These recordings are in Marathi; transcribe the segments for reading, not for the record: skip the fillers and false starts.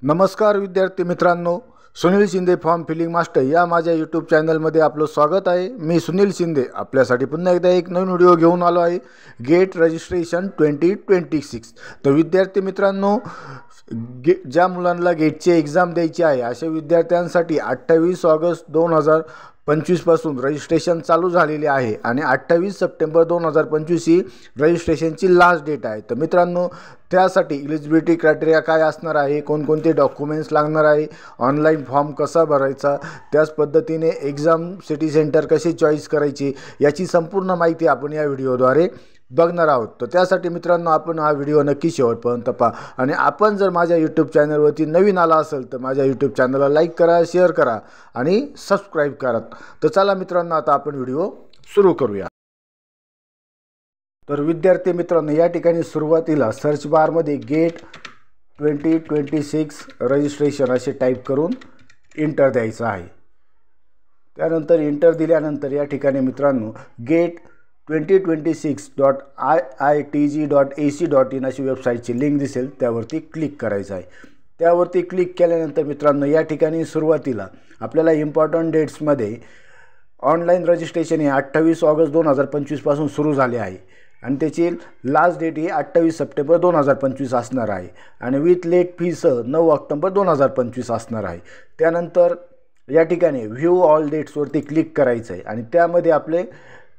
नमस्कार विद्यार्थी मित्रांनो, Sunil Shinde form filling master या माझ्या यूट्यूब चॅनलमध्ये आपलं स्वागत आहे। मी सुनील शिंदे आपल्यासाठी पुन्हा एकदा एक नवीन व्हिडिओ घेऊन आलो आहे। GATE registration 2026। तर विद्यार्थी मित्रांनो, ज्या मुलांना गेटची एग्जाम द्यायची आहे अशा विद्यार्थ्यांसाठी 28 ऑगस्ट 2025 पासून रजिस्ट्रेशन चालू झालेले आहे आणि 28 सप्टेंबर 2025 ही रजिस्ट्रेशनची लास्ट डेट आहे। तर मित्रांनो, त्यासाठी एलिजिबिलिटी क्रायटेरिया काय असणार आहे, कोणकोणते डॉक्युमेंट्स लागणार आहे, ऑनलाईन फॉर्म कसा भरायचा, त्याच पद्धतीने एग्जाम सिटी सेंटर कसे चॉईस करायचे याची संपूर्ण माहिती आपण या व्हिडिओद्वारे बघणार आहोत। तर त्यासाठी मित्रांनो, आपण हा व्हिडिओ नक्की शेवटपर्यंत पहा आणि आपण जर माझ्या यूट्यूब चॅनलवरती नवीन आला असेल तर माझ्या यूट्यूब चॅनलला लाईक करा, शेअर करा आणि सबस्क्राईब करा। तर चला मित्रांनो, आता आपण व्हिडिओ सुरू करूया। तर विद्यार्थी मित्रांनो, या ठिकाणी सुरुवातीला सर्च बारमध्ये गेट 2026 रजिस्ट्रेशन असे टाईप करून इंटर द्यायचं आहे। त्यानंतर इंटर दिल्यानंतर या ठिकाणी मित्रांनो गेट 2026.iitg.ac.in अशी वेबसाईटची लिंक दिसेल, त्यावरती क्लिक करायचं आहे। त्यावरती क्लिक केल्यानंतर मित्रांनो, या ठिकाणी सुरुवातीला आपल्याला इम्पॉर्टंट डेट्समध्ये ऑनलाईन रजिस्ट्रेशन हे 28 ऑगस्ट 2025 पासून सुरू झाले आहे आणि त्याची लास्ट डेट ही 28 सप्टेंबर 2025 असणार आहे आणि विथ लेट फीसह 9 ऑक्टोबर 2025 असणार आहे। त्यानंतर या ठिकाणी व्ह्यू ऑल डेट्सवरती क्लिक करायचं आहे आणि त्यामध्ये आपले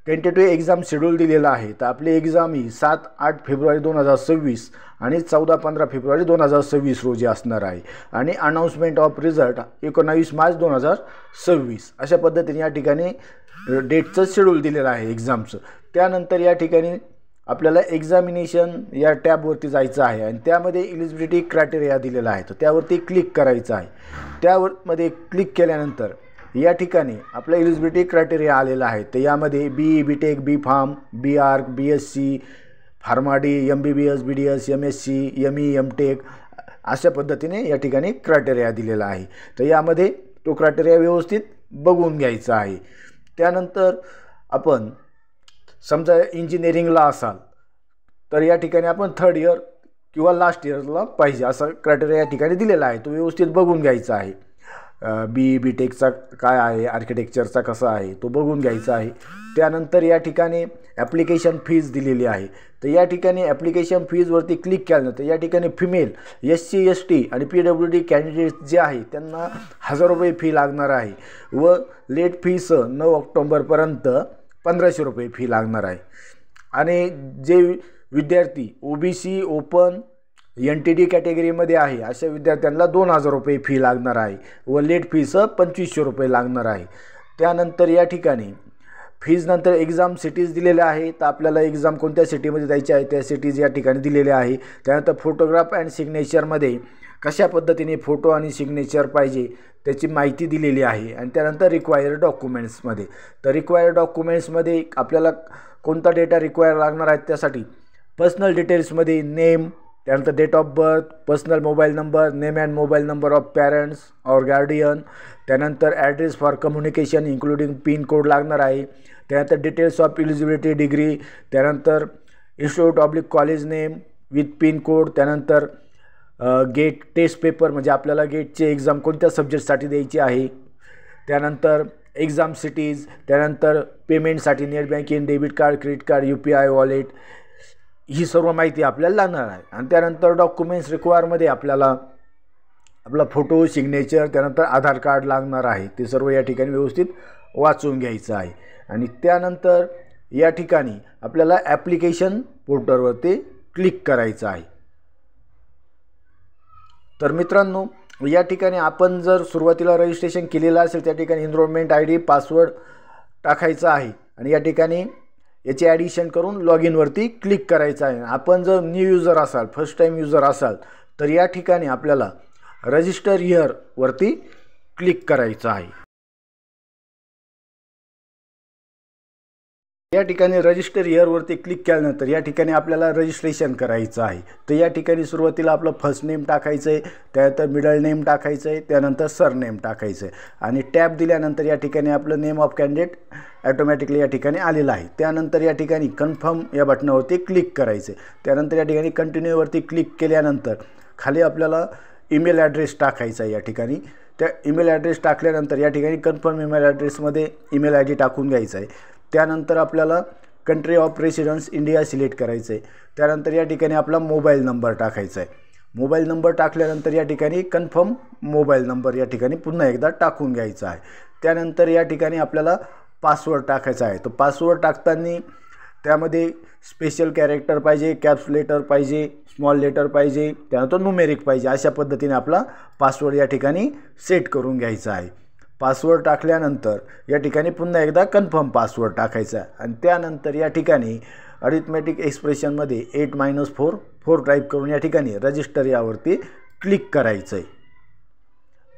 टेंटेटिव्ह एक्झाम शेड्यूल दिलेला आहे। तर आपली एक्झाम ही 7-8 फेब्रुवारी 2026 आणि 14-15 फेब्रुवारी 2026 रोजी असणार आहे आणि अनाउन्समेंट ऑफ रिझल्ट 19 मार्च 2026 अशा पद्धतीने या ठिकाणी डेटचं शेड्यूल दिलेलं आहे एक्झामचं। त्यानंतर या ठिकाणी आपल्याला एक्झामिनेशन या टॅबवरती जायचं आहे आणि त्यामध्ये एलिजिबिलिटी क्रायटेरिया दिलेला आहे, तर त्यावरती क्लिक करायचं आहे। त्यामध्ये क्लिक केल्यानंतर या ठिकाणी आपला एलिजिबिलिटी क्रायटेरिया आलेला आहे। तर यामध्ये BE BTech B.Pharm B.Arch BSc pharma D MBBS BDS MSc ME MTech अशा पद्धतीने या ठिकाणी क्रायटेरिया दिलेला आहे। तर यामध्ये तो क्रायटेरिया व्यवस्थित बघून घ्यायचा आहे। त्यानंतर आपण समजा इंजिनिअरिंगला असाल तर या ठिकाणी आपण 3rd इयर किंवा लास्ट इयरला पाहिजे असा क्रायटेरिया या ठिकाणी दिलेला आहे, तो व्यवस्थित बघून घ्यायचा आहे। BE BTechचा काय आहे, आर्किटेक्चरचा कसा आहे तो बघून घ्यायचा आहे। त्यानंतर या ठिकाणी ॲप्लिकेशन फीज दिलेली आहे। तर या ठिकाणी ॲप्लिकेशन फीजवरती क्लिक केल्यानंतर या ठिकाणी फिमेल SC ST आणि PWD कॅन्डिडेट जे आहे त्यांना 1000 रुपये फी लागणार आहे व लेट फीस 9 ऑक्टोबरपर्यंत 1500 रुपये फी लागणार आहे आणि जे विद्यार्थी OBC ओपन NTD कॅटेगरीमध्ये आहे अशा विद्यार्थ्यांना 2000 रुपये फी लागणार आहे व लेट फीस 2500 रुपये लागणार आहे। त्यानंतर या ठिकाणी फीज नंतर एक्झाम सिटीज दिलेल्या आहे, तर आपल्याला एक्झाम कोणत्या सिटीमध्ये द्यायची आहे त्या सिटीज या ठिकाणी दिलेल्या आहे। त्यानंतर फोटोग्राफ अँड सिग्नेचरमध्ये कशा पद्धतीने फोटो आणि सिग्नेचर पाहिजे त्याची माहिती दिलेली आहे आणि त्यानंतर रिक्वायर्ड डॉक्युमेंट्समध्ये, तर रिक्वायर्ड डॉक्युमेंट्समध्ये आपल्याला कोणता डेटा रिक्वायर लागणार आहे त्यासाठी पर्सनल डिटेल्समध्ये नेम, त्यानंतर date of birth, personal mobile number, name and mobile number of parents और गार्डियन, त्यानंतर address for communication including pin code लागणार आहे। त्यानंतर डिटेल्स ऑफ एलिजिबिलिटी डिग्री, त्यानंतर institute oblique college name with pin code, त्यानंतर गेट टेस्ट पेपर म्हणजे आपल्याला गेटची एक्झाम कोणत्या सब्जेक्टसाठी द्यायची आहे, त्यानंतर एक्झाम सिटीज, त्यानंतर पेमेंटसाठी net banking, debit card, credit card, UPI wallet, ही सर्व माहिती आपल्याला लागणार आहे। आणि त्यानंतर डॉक्युमेंट्स रिक्वायरमध्ये आपल्याला आपला फोटो, सिग्नेचर, त्यानंतर आधार कार्ड लागणार आहे, ते सर्व या ठिकाणी व्यवस्थित वाचून घ्यायचं आहे। आणि त्यानंतर या ठिकाणी आपल्याला ॲप्लिकेशन पोर्टलवरती क्लिक करायचं आहे। तर मित्रांनो, या ठिकाणी आपण जर सुरुवातीला रजिस्ट्रेशन केलेलं असेल त्या ठिकाणी एनरोलमेंट ID पासवर्ड टाकायचा आहे आणि या ठिकाणी याचे ॲडिशन करून लॉग इनवरती क्लिक करायचं आहे। आपण जर न्यू युजर असाल, फर्स्ट टाईम युजर असाल तर या ठिकाणी आपल्याला रजिस्टर हिअरवरती क्लिक करायचं आहे। या ठिकाणी रजिस्टर हिअरवरती क्लिक केल्यानंतर या ठिकाणी आपल्याला रजिस्ट्रेशन करायचं आहे। तर या ठिकाणी सुरुवातीला आपलं फर्स्ट नेम टाकायचं आहे, त्यानंतर मिडल नेम टाकायचं आहे, त्यानंतर सरनेम टाकायचं आहे आणि टॅब दिल्यानंतर या ठिकाणी आपलं नेम ऑफ कॅन्डिडेट ॲटोमॅटिकली या ठिकाणी आलेलं आहे। त्यानंतर या ठिकाणी कन्फर्म या बटनावरती क्लिक करायचं आहे। त्यानंतर या ठिकाणी कंटिन्यूवरती क्लिक केल्यानंतर खाली आपल्याला ईमेल ॲड्रेस टाकायचा आहे या ठिकाणी। त्या ईमेल ॲड्रेस टाकल्यानंतर या ठिकाणी कन्फर्म ईमेल ॲड्रेसमध्ये ईमेल आय डी टाकून घ्यायचा आहे। त्यानंतर आपल्याला country of residence India select करायचं आहे। त्यानंतर या ठिकाणी आपला मोबाईल नंबर टाकायचा आहे। मोबाईल नंबर टाकल्यानंतर या ठिकाणी कन्फर्म मोबाईल नंबर या ठिकाणी पुन्हा एकदा टाकून घ्यायचा आहे। त्यानंतर या ठिकाणी आपल्याला पासवर्ड टाकायचा आहे। तो पासवर्ड टाकताना त्यामध्ये स्पेशल कॅरेक्टर पाहिजे, कॅप्स लेटर पाहिजे, स्मॉल लेटर पाहिजे, त्यानंतर न्यूमेरिक पाहिजे, अशा पद्धतीने आपला पासवर्ड या ठिकाणी सेट करून घ्यायचा आहे। पासवर्ड टाकल्यानंतर या ठिकाणी पुन्हा एकदा कन्फर्म पासवर्ड टाकायचा आहे आणि त्यानंतर या ठिकाणी अरिथमेटिक एक्सप्रेशनमध्ये 8 - 4 टाईप करून या ठिकाणी रजिस्टर यावरती क्लिक करायचं आहे।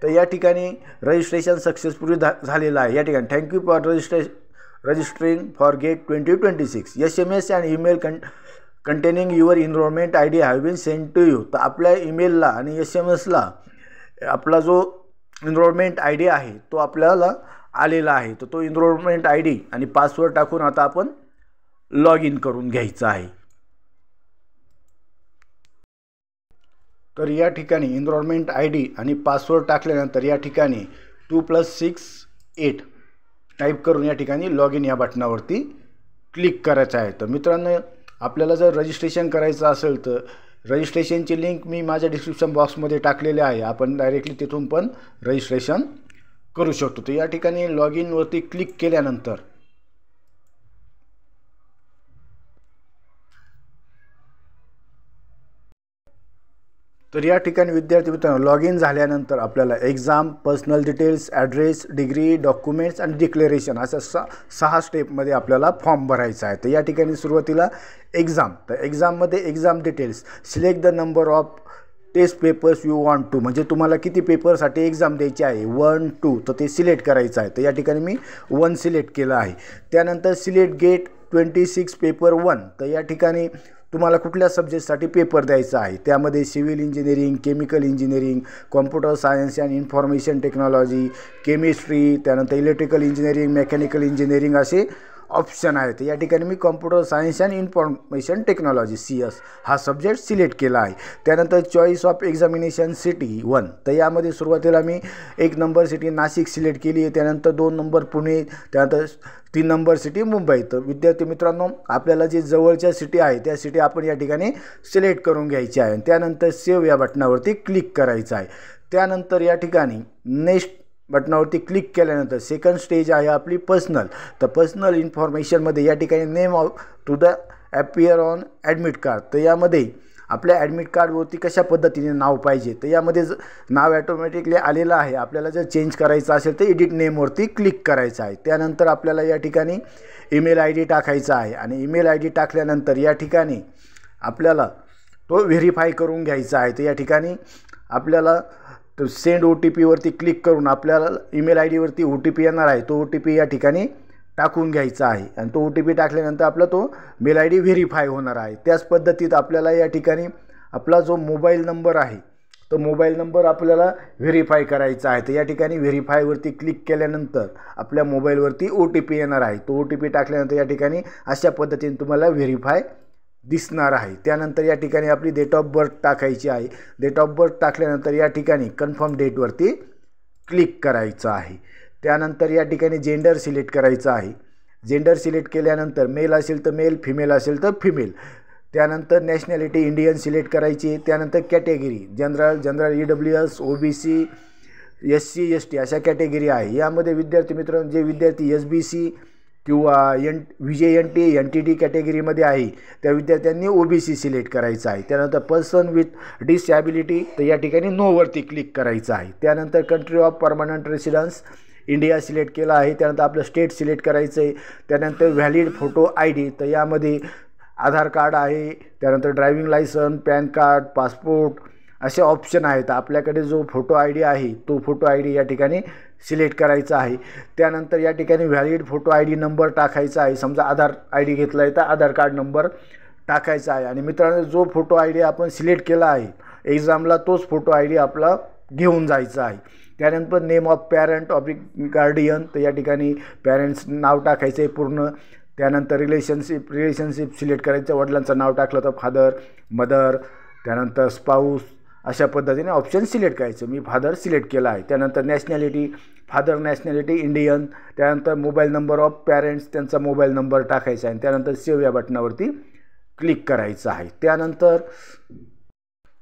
तर या ठिकाणी रजिस्ट्रेशन सक्सेसफुली झालेलं आहे। या ठिकाणी thank you for registering for GATE 2026 SMS and email containing your enrolment ID have been send to you. तर आपल्या ईमेलला आणि SMS-ला आपला जो इनरोलमेंट ID आहे तो आपल्याला आलेला आहे। तर तो इनरोलमेंट ID आणि पासवर्ड टाकून आता आपण लॉग इन करून घ्यायचा आहे। तर या ठिकाणी इनरोलमेंट ID आणि पासवर्ड टाकल्यानंतर या ठिकाणी 2 + 6 8 टाईप करून या ठिकाणी लॉग इन या बटनावरती क्लिक करायचं आहे। तर मित्रांनो, आपल्याला जर रजिस्ट्रेशन करायचं असेल तर रजिस्ट्रेशनची लिंक मी माझ्या डिस्क्रिप्शन बॉक्समध्ये टाकलेली आहे। आपण डायरेक्टली तिथून पण रजिस्ट्रेशन करू शकतो। तर या ठिकाणी लॉग इनवरती क्लिक केल्यानंतर तर या ठिकाणी विद्यार्थी मित्रांनो लॉग इन झाल्यानंतर आपल्याला exam, personal details, address, degree, documents आणि डिक्लेरेशन अशा 6 स्टेपमध्ये आपल्याला फॉर्म भरायचा आहे। तर या ठिकाणी सुरुवातीला एक्झाम, तर एक्झाममध्ये exam details, select the number of test papers you want to, म्हणजे तुम्हाला किती पेपरसाठी एक्झाम द्यायची आहे 1, 2, तर ते सिलेक्ट करायचं आहे। तर या ठिकाणी मी 1 सिलेक्ट केलं आहे। त्यानंतर सिलेक्ट गेट 26 पेपर 1, तर या ठिकाणी तुम्हाला कुठल्या सब्जेक्टसाठी पेपर द्यायचा आहे, त्यामध्ये civil engineering, chemical engineering, computer science and information technology, chemistry, त्यानंतर इलेक्ट्रिकल इंजिनिअरिंग, मेकॅनिकल इंजिनिअरिंग असे ऑप्शन आहेत। या ठिकाणी मी computer science and information technology CS हा सब्जेक्ट सिलेक्ट केला आहे। त्यानंतर चॉईस ऑफ एक्झामिनेशन सिटी 1, तर यामध्ये सुरुवातीला मी 1 नंबर सिटी नाशिक सिलेक्ट केली आहे। त्यानंतर 2 नंबर पुणे, त्यानंतर 3 नंबर सिटी मुंबई। तर विद्यार्थी मित्रांनो, आपल्याला जे जवळच्या सिटी आहे त्या सिटी आपण या ठिकाणी सिलेक्ट करून घ्यायची आहे। त्यानंतर सेव्ह या बटनावरती क्लिक करायचं आहे। त्यानंतर या ठिकाणी नेक्स्ट बटनावरती क्लिक केल्यानंतर सेकंड स्टेज आहे आपली पर्सनल, तर पर्सनल इन्फॉर्मेशनमध्ये या ठिकाणी name of to the appear on admit card, तर यामध्ये आपल्या ॲडमिट कार्डवरती कशा पद्धतीने नाव पाहिजे, तर यामध्ये नाव ॲटोमॅटिकली आलेलं आहे। आपल्याला जर चेंज करायचं असेल तर एडिट नेमवरती क्लिक करायचं आहे। त्यानंतर आपल्याला या ठिकाणी ईमेल ID टाकायचा आहे आणि ईमेल ID टाकल्यानंतर या ठिकाणी आपल्याला तो व्हेरीफाय करून घ्यायचा आहे। तर या ठिकाणी आपल्याला तो सेंड OTP वरती क्लिक करून आपल्याला ईमेल ID वरती OTP येणार आहे, तो OTP या ठिकाणी टाकून घ्यायचा आहे आणि तो OTP टाकल्यानंतर आपला तो मेल ID व्हेरीफाय होणार आहे। त्याच पद्धतीत आपल्याला या ठिकाणी आपला जो मोबाईल नंबर आहे तो मोबाईल नंबर आपल्याला व्हेरीफाय करायचा आहे। तर या ठिकाणी व्हेरीफायवरती क्लिक केल्यानंतर आपल्या मोबाईलवरती OTP येणार आहे। तो OTP टाकल्यानंतर या ठिकाणी अशा पद्धतीने तुम्हाला व्हेरीफाय दिसणार आहे। त्यानंतर या ठिकाणी आपली डेट ऑफ बर्थ टाकायची आहे। डेट ऑफ बर्थ टाकल्यानंतर या ठिकाणी कन्फर्म डेटवरती क्लिक करायचं आहे। त्यानंतर या ठिकाणी जेंडर सिलेक्ट करायचं आहे। जेंडर सिलेक्ट केल्यानंतर मेल असेल तर मेल, फिमेल असेल तर फिमेल। त्यानंतर नॅशनॅलिटी इंडियन सिलेक्ट करायची। त्यानंतर category general EWS, OBC, SC ST अशा कॅटेगरी आहे। यामध्ये विद्यार्थी मित्रांनो, जे विद्यार्थी SBC किंवा VJNT NTD कॅटेगरीमध्ये आहे त्या विद्यार्थ्यांनी OBC सिलेक्ट करायचं आहे। त्यानंतर पर्सन विथ डिसॅबिलिटी, तर या ठिकाणी नोवरती क्लिक करायचं आहे। त्यानंतर country of permanent residence India select केला आहे। त्यानंतर आपलं स्टेट सिलेक्ट करायचं आहे। त्यानंतर व्हॅलिड फोटो ID, तर यामध्ये आधार कार्ड आहे, त्यानंतर driving licence, PAN card, passport असे ऑप्शन आहेत। आपल्याकडे जो फोटो ID आहे तो फोटो ID या ठिकाणी सिलेक्ट करायचा आहे। त्यानंतर या ठिकाणी व्हॅलिड फोटो ID नंबर टाकायचा आहे। समजा आधार ID घेतला आहे तर आधार कार्ड नंबर टाकायचा आहे। आणि मित्रांनो, जो फोटो ID आपण सिलेक्ट केला आहे एक्झामला तोच फोटो ID आपला घेऊन जायचा आहे। त्यानंतर name of parent of guardian, तर या ठिकाणी पॅरेंट्स नाव टाकायचं आहे पूर्ण। त्यानंतर रिलेशनशिप सिलेक्ट करायचं, वडिलांचं नाव टाकलं तर फादर, मदर, त्यानंतर स्पाऊस अशा पद्धतीने ऑप्शन सिलेक्ट करायचं. मी फादर सिलेक्ट केला आहे. त्यानंतर नॅशनॅलिटी, फादर नॅशनॅलिटी इंडियन. त्यानंतर मोबाईल नंबर ऑफ पॅरेंट्स, त्यांचा मोबाईल नंबर टाकायचा आहे. त्यानंतर सेव्ह या बटनावरती क्लिक करायचं आहे. त्यानंतर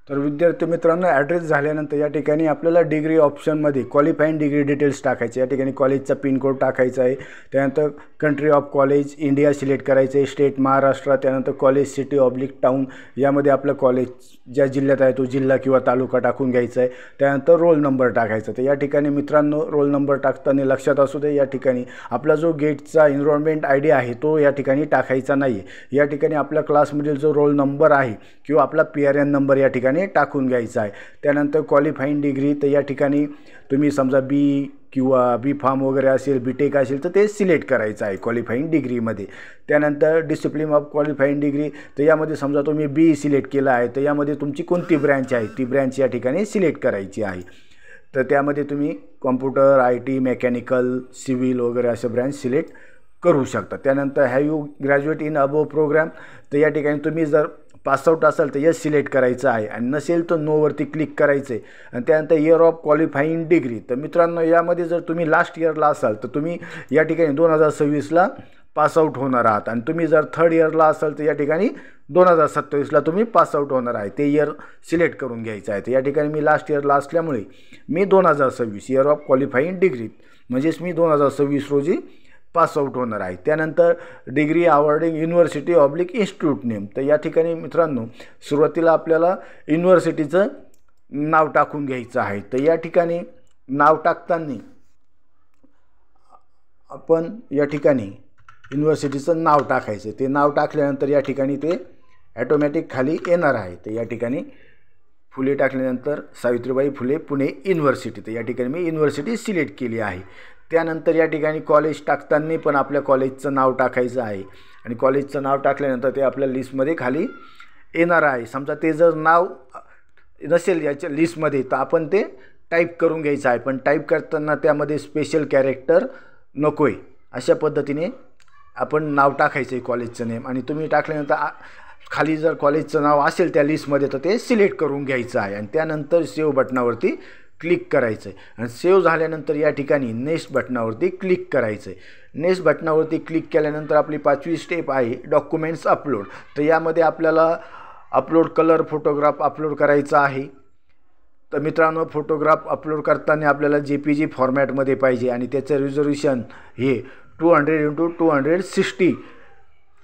तर विद्यार्थी मित्रांनो, ॲड्रेस झाल्यानंतर या ठिकाणी आपल्याला डिग्री ऑप्शनमध्ये क्वालिफाईंग डिग्री डिटेल्स टाकायचे. या ठिकाणी कॉलेजचा पिनकोड टाकायचा आहे. त्यानंतर country of college India select करायचं आहे, स्टेट महाराष्ट्र. त्यानंतर कॉलेज सिटी ऑब्लिक टाऊन, यामध्ये आपलं कॉलेज ज्या जिल्ह्यात आहे तो जिल्हा किंवा तालुका टाकून घ्यायचा आहे. त्यानंतर रोल नंबर टाकायचा. तर या ठिकाणी मित्रांनो रोल नंबर टाकताना लक्षात असू दे, या ठिकाणी आपला जो गेटचा एनरोलमेंट ID आहे तो या ठिकाणी टाकायचा नाही आहे. या ठिकाणी आपल्या क्लासमधील जो रोल नंबर आहे किंवा आपला PRN नंबर या ठिकाणी टाकून घ्यायचा आहे. त्यानंतर क्वालिफाईंग डिग्री, तर या ठिकाणी तुम्ही समजा B किंवा B.Pharm वगैरे असेल, B.Tech असेल तर ते सिलेक्ट करायचं आहे क्वालिफाईंग डिग्रीमध्ये. त्यानंतर डिसिप्लिन ऑफ क्वालिफाईंग डिग्री, तर यामध्ये समजा तुम्ही B सिलेक्ट केला आहे तर यामध्ये तुमची कोणती ब्रँच आहे ती ब्रँच या ठिकाणी सिलेक्ट करायची आहे. तर त्यामध्ये तुम्ही कॉम्प्युटर, IT, मेकॅनिकल, सिव्हिल वगैरे असे ब्रँच सिलेक्ट करू शकता. त्यानंतर have you graduate in above programme, तर या ठिकाणी तुम्ही जर पासआउट असाल तर यस सिलेक्ट करायचं आहे आणि नसेल तर नोवरती क्लिक करायचं आहे. आणि त्यानंतर इयर ऑफ क्वालिफाईंग डिग्री, तर मित्रांनो यामध्ये जर तुम्ही लास्ट इयरला असाल तर तुम्ही या ठिकाणी 2026ला पासआउट होणार आहात आणि तुम्ही जर थर्ड इयरला असाल तर या ठिकाणी 2027ला तुम्ही पासआउट होणार आहे. ते इयर सिलेक्ट करून घ्यायचं आहे. तर या ठिकाणी मी लास्ट इयरला असल्यामुळे मी 2026 इयर ऑफ क्वालिफाईंग डिग्री म्हणजेच मी 2026 रोजी पासआउट होणार आहे. त्यानंतर degree awarding university oblique institute name, तर या ठिकाणी मित्रांनो सुरुवातीला आपल्याला युनिव्हर्सिटीचं नाव टाकून घ्यायचं आहे. तर या ठिकाणी नाव टाकताना आपण या ठिकाणी युनिव्हर्सिटीचं नाव टाकायचं. ते नाव टाकल्यानंतर या ठिकाणी ते ॲटोमॅटिक खाली येणार आहे. तर या ठिकाणी फुले टाकल्यानंतर सावित्रीबाई फुले पुणे युनिव्हर्सिटी, तर या ठिकाणी मी युनिव्हर्सिटी सिलेक्ट केली आहे. त्यानंतर या ठिकाणी कॉलेज टाकताना पण आपल्या कॉलेजचं नाव टाकायचं आहे आणि कॉलेजचं नाव टाकल्यानंतर ते आपल्या लिस्टमध्ये खाली येणार आहे. समजा ते जर नाव नसेल याच्या लिस्टमध्ये तर आपण ते टाईप करून घ्यायचं आहे, पण टाईप करताना त्यामध्ये स्पेशल कॅरेक्टर नको आहे. अशा पद्धतीने आपण नाव टाकायचं आहे कॉलेजचं नेम आणि तुम्ही टाकल्यानंतर खाली जर कॉलेजचं नाव असेल त्या लिस्टमध्ये तर ते सिलेक्ट करून घ्यायचं आहे आणि त्यानंतर सेव्ह बटनावरती क्लिक करायचं आहे. आणि सेव्ह झाल्यानंतर या ठिकाणी नेक्स्ट बटनावरती क्लिक करायचं आहे. नेक्स्ट बटनावरती क्लिक केल्यानंतर आपली 5वी स्टेप आहे डॉक्युमेंट्स अपलोड. तर यामध्ये आपल्याला अपलोड कलर फोटोग्राफ अपलोड करायचा आहे. तर मित्रांनो फोटोग्राफ अपलोड करताना आपल्याला JPG फॉर्मॅटमध्ये पाहिजे आणि त्याचं रिझोल्यूशन हे 200x260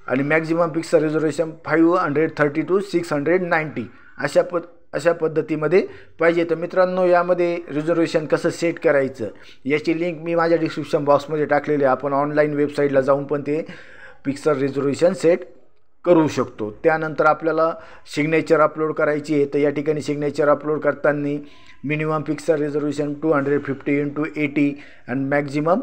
आणि मॅक्झिमम पिक्सल रिझोल्यूशन 530 to 690 अशा पद्धतीमध्ये पाहिजे. तर मित्रांनो यामध्ये रिझर्वेशन कसं सेट करायचं याची लिंक मी माझ्या डिस्क्रिप्शन बॉक्समध्ये टाकलेली आहे. आपण ऑनलाईन वेबसाईटला जाऊन पण ते पिक्सल रिझर्वेशन सेट करू शकतो. त्यानंतर आपल्याला सिग्नेचर अपलोड करायची आहे. तर या ठिकाणी सिग्नेचर अपलोड करताना मिनिमम पिक्सल रिझर्वेशन 250x80 आणि मॅक्झिमम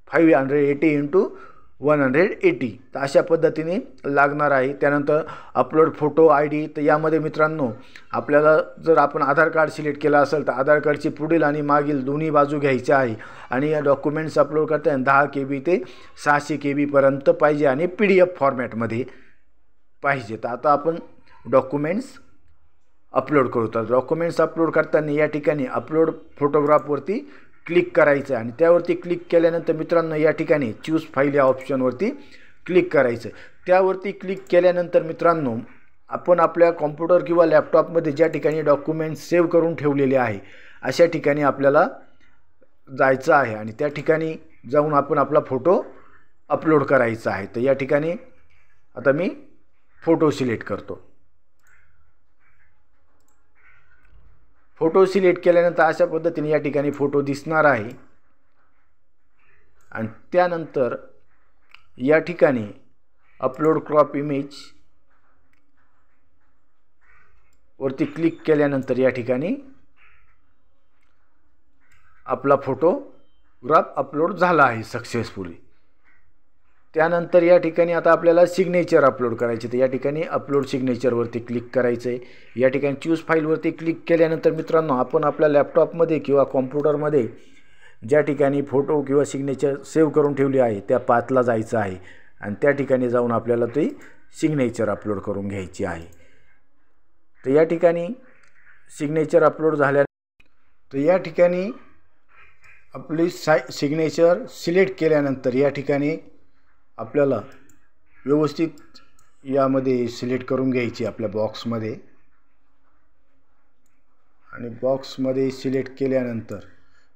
580x180. तर अशा पद्धतीने लागणार आहे. त्यानंतर अपलोड फोटो ID, तर यामध्ये मित्रांनो आपल्याला जर आपण आधार कार्ड सिलेक्ट केलं असेल तर आधार कार्डची पुढील आणि मागील दोन्ही बाजू घ्यायच्या आहे आणि या डॉक्युमेंट्स अपलोड करताना 10 KB ते 600 KB पर्यंत पाहिजे आणि PDF फॉर्मॅटमध्ये पाहिजे. तर आता आपण डॉक्युमेंट्स अपलोड करू. तर डॉक्युमेंट्स अपलोड करताना या ठिकाणी अपलोड फोटोग्राफवरती क्लिक करायचं आणि त्यावरती क्लिक केल्यानंतर मित्रांनो या ठिकाणी चूज फाईल या ऑप्शनवरती क्लिक करायचं. त्यावरती क्लिक केल्यानंतर मित्रांनो आपण आपल्या कॉम्प्युटर किंवा लॅपटॉपमध्ये ज्या ठिकाणी डॉक्युमेंट्स सेव्ह करून ठेवलेले आहे अशा ठिकाणी आपल्याला जायचं आहे आणि त्या ठिकाणी जाऊन आपण आपला फोटो अपलोड करायचा आहे. तर या ठिकाणी आता मी फोटो सिलेक्ट करतो. फोटो सिलेक्ट केल्यानंतर अशा पद्धतीने या ठिकाणी फोटो दिसणार आहे आणि त्यानंतर या ठिकाणी अपलोड क्रॉप इमेज वरती क्लिक केल्यानंतर या ठिकाणी आपला फोटोग्राफ अपलोड झाला आहे सक्सेसफुली. त्यानंतर या ठिकाणी आता आपल्याला सिग्नेचर अपलोड करायचे. तर या ठिकाणी अपलोड सिग्नेचरवरती क्लिक करायचं आहे. या ठिकाणी चूज फाईलवरती क्लिक केल्यानंतर मित्रांनो आपण आपल्या लॅपटॉपमध्ये किंवा कॉम्प्युटरमध्ये ज्या ठिकाणी फोटो किंवा सिग्नेचर सेव्ह करून ठेवली आहे त्या पाथला जायचं आहे आणि त्या ठिकाणी जाऊन आपल्याला ती सिग्नेचर अपलोड करून घ्यायची आहे. तर या ठिकाणी सिग्नेचर अपलोड झाल्या तर या ठिकाणी आपली सिग्नेचर सिलेक्ट केल्यानंतर या ठिकाणी आपल्याला व्यवस्थित यामध्ये सिलेक्ट करून घ्यायची आपल्या बॉक्समध्ये आणि बॉक्समध्ये सिलेक्ट केल्यानंतर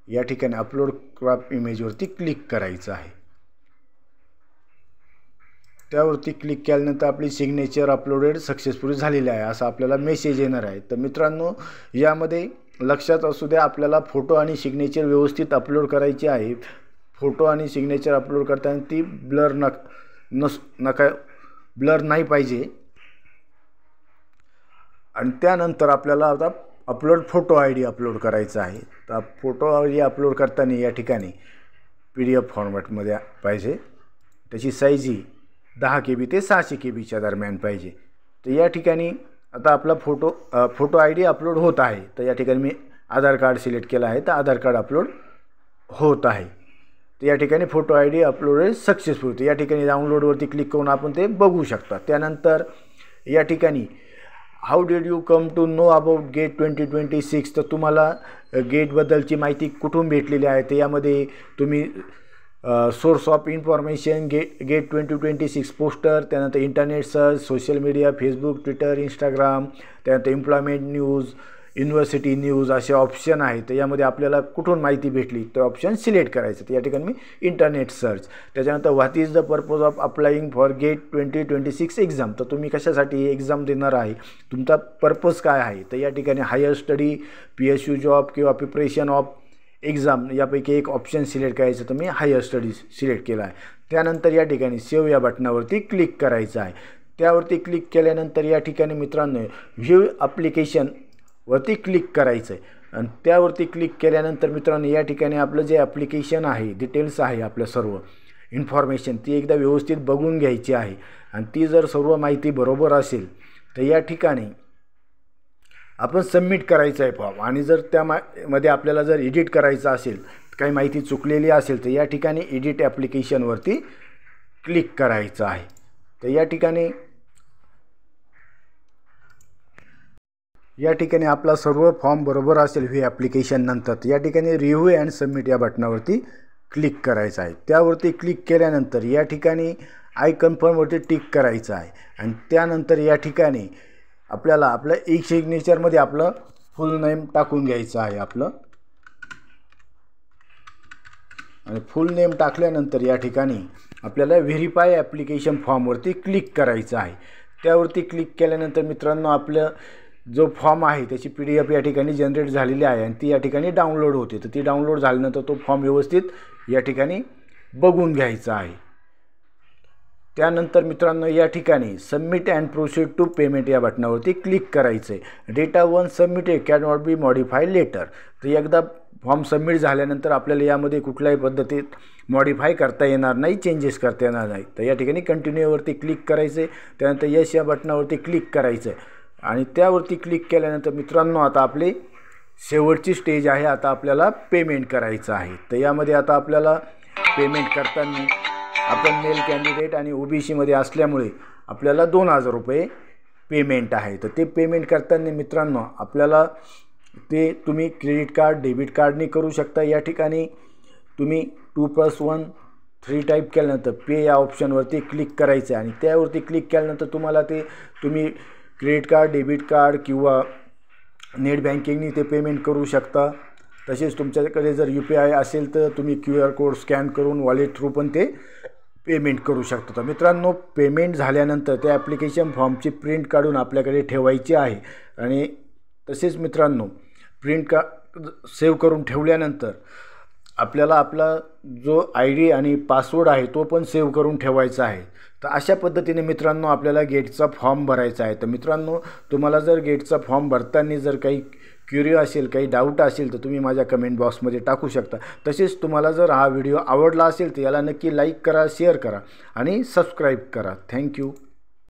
या ठिकाणी अपलोड क्रॉप इमेजवरती क्लिक करायचं आहे। त्यावरती क्लिक केल्यानंतर आपली सिग्नेचर अपलोडेड सक्सेसफुली झालेली आहे असा आपल्याला मेसेज येणार आहे। तर मित्रांनो यामध्ये लक्षात असू द्या आपल्याला फोटो आणि सिग्नेचर व्यवस्थित अपलोड करायची आहे। फोटो आणि सिग्नेचर अपलोड करताना ती ब्लर ब्लर नाही पाहिजे। आणि त्यानंतर आपल्याला आता अपलोड फोटो आयडी अपलोड करायचा आहे। तर फोटो आयडी अपलोड करताना या ठिकाणी PDF फॉर्मॅटमध्ये पाहिजे। त्याची साईज ही 10 KB ते 600 KBच्या दरम्यान पाहिजे। तर या ठिकाणी आता आपला फोटो आयडी अपलोड होत आहे। तर या ठिकाणी मी आधार कार्ड सिलेक्ट केला आहे तर आधार कार्ड अपलोड होत आहे। तर या ठिकाणी फोटो आयडी अपलोडेड सक्सेसफुल। तर या ठिकाणी डाउनलोडवरती क्लिक करून आपण ते बघू शकता। त्यानंतर या ठिकाणी how did you come to know about GATE 2026 तर तुम्हाला गेटबद्दलची माहिती कुठून भेटलेली आहे तर यामध्ये तुम्ही source of information GATE 2026 poster, त्यानंतर internet search, social media, Facebook, Twitter, Instagram, त्यानंतर एम्प्लॉयमेंट न्यूज, युनिव्हर्सिटी न्यूज असे ऑप्शन आहेत। तर यामध्ये आपल्याला कुठून माहिती भेटली तर ऑप्शन सिलेक्ट करायचं। तर या ठिकाणी मी इंटरनेट सर्च, त्याच्यानंतर what is the purpose of applying for GATE 2026 exam तर तुम्ही कशासाठी एक्झाम देणार आहे, तुमचा पर्पज काय आहे। तर या ठिकाणी हायर स्टडी, PSU जॉब किंवा प्रिपरेशन ऑफ एक्झाम यापैकी एक ऑप्शन सिलेक्ट करायचं। तर मी हायर स्टडी सिलेक्ट केला आहे। त्यानंतर या ठिकाणी सेव्ह या बटनावरती क्लिक करायचं आहे। त्यावरती क्लिक केल्यानंतर या ठिकाणी मित्रांनो व्ह्यू ॲप्लिकेशन वरती क्लिक करायचं आहे आणि त्यावरती क्लिक केल्यानंतर मित्रांनो या ठिकाणी आपलं जे ॲप्लिकेशन आहे, डिटेल्स आहे, आपलं सर्व इन्फॉर्मेशन ती एकदा व्यवस्थित बघून घ्यायची आहे। आणि ती जर सर्व माहिती बरोबर असेल तर या ठिकाणी आपण सबमिट करायचं आहे फॉर्म। आणि जर त्यामध्ये आपल्याला जर एडिट करायचं असेल, काही माहिती चुकलेली असेल तर या ठिकाणी एडिट ॲप्लिकेशनवरती क्लिक करायचं आहे। तर या ठिकाणी आपला सर्व फॉर्म बरोबर असेल व्ह्यू ॲप्लिकेशन नंतर या ठिकाणी रिव्ह्यू अँड सबमिट या बटनावरती क्लिक करायचं आहे। त्यावरती क्लिक केल्यानंतर या ठिकाणी आय कन्फर्मवरती टिक करायचं आहे। आणि त्यानंतर या ठिकाणी आपल्याला आपलं ई सिग्नेचरमध्ये आपलं फुल नेम टाकून घ्यायचं आहे आपलं। आणि फुल नेम टाकल्यानंतर या ठिकाणी आपल्याला व्हेरीफाय ॲप्लिकेशन फॉर्मवरती क्लिक करायचं आहे। त्यावरती क्लिक केल्यानंतर मित्रांनो आपलं जो फॉर्म आहे त्याची PDF या ठिकाणी जनरेट झालेली आहे आणि ती या ठिकाणी डाउनलोड होते। तर ती डाउनलोड झाल्यानंतर तो फॉर्म व्यवस्थित या ठिकाणी बघून घ्यायचा आहे। त्यानंतर मित्रांनो या ठिकाणी submit and proceed to payment या बटनावरती क्लिक करायचं आहे। Data once submitted can not be modified later. तर एकदा फॉर्म सबमिट झाल्यानंतर आपल्याला यामध्ये कुठल्याही पद्धतीत मॉडिफाय करता येणार नाही, चेंजेस करता येणार नाही। तर या ठिकाणी कंटिन्यूवरती क्लिक करायचं आहे। त्यानंतर यस या बटनावरती क्लिक करायचं आहे आणि त्यावरती क्लिक केल्यानंतर मित्रांनो आता आपली शेवटची स्टेज आहे। आता आपल्याला पेमेंट करायचं आहे। तर यामध्ये आता आपल्याला पेमेंट करताना आपण मेल कॅन्डिडेट आणि OBC मध्ये असल्यामुळे आपल्याला 2000 रुपये पेमेंट आहे। तर ते पेमेंट करताना मित्रांनो आपल्याला ते तुम्ही क्रेडिट कार्ड, डेबिट कार्डने करू शकता। या ठिकाणी तुम्ही 2+1 3 टाईप केल्यानंतर पे या ऑप्शनवरती क्लिक करायचं आहे आणि त्यावरती क्लिक केल्यानंतर तुम्हाला ते तुम्ही क्रेडिट कार्ड, डेबिट कार्ड किंवा नेट बँकिंगनी ते पेमेंट करू शकता। तसेच तुमच्याकडे जर UPI असेल तर तुम्ही QR कोड स्कॅन करून वॉलेट थ्रू पण ते पेमेंट करू शकता। तर मित्रांनो पेमेंट झाल्यानंतर त्या ॲप्लिकेशन फॉर्मची प्रिंट काढून आपल्याकडे ठेवायची आहे। आणि तसेच मित्रांनो प्रिंट सेव्ह करून ठेवल्यानंतर आपल्याला आपला जो ID आणि पासवर्ड आहे तो पण सेव्ह करून ठेवायचा आहे। तर अशा पद्धतीने मित्रांनो आपल्याला गेटचा फॉर्म भरायचा आहे। तर मित्रांनो तुम्हाला जर गेटचा फॉर्म भरताना जर काही क्युरी असेल, काही डाऊट असेल तर तुम्ही माझ्या कमेंट बॉक्समध्ये टाकू शकता। तसेच तुम्हाला जर हा व्हिडिओ आवडला असेल तर याला नक्की लाईक करा, शेअर करा आणि सबस्क्राईब करा। थँक्यू।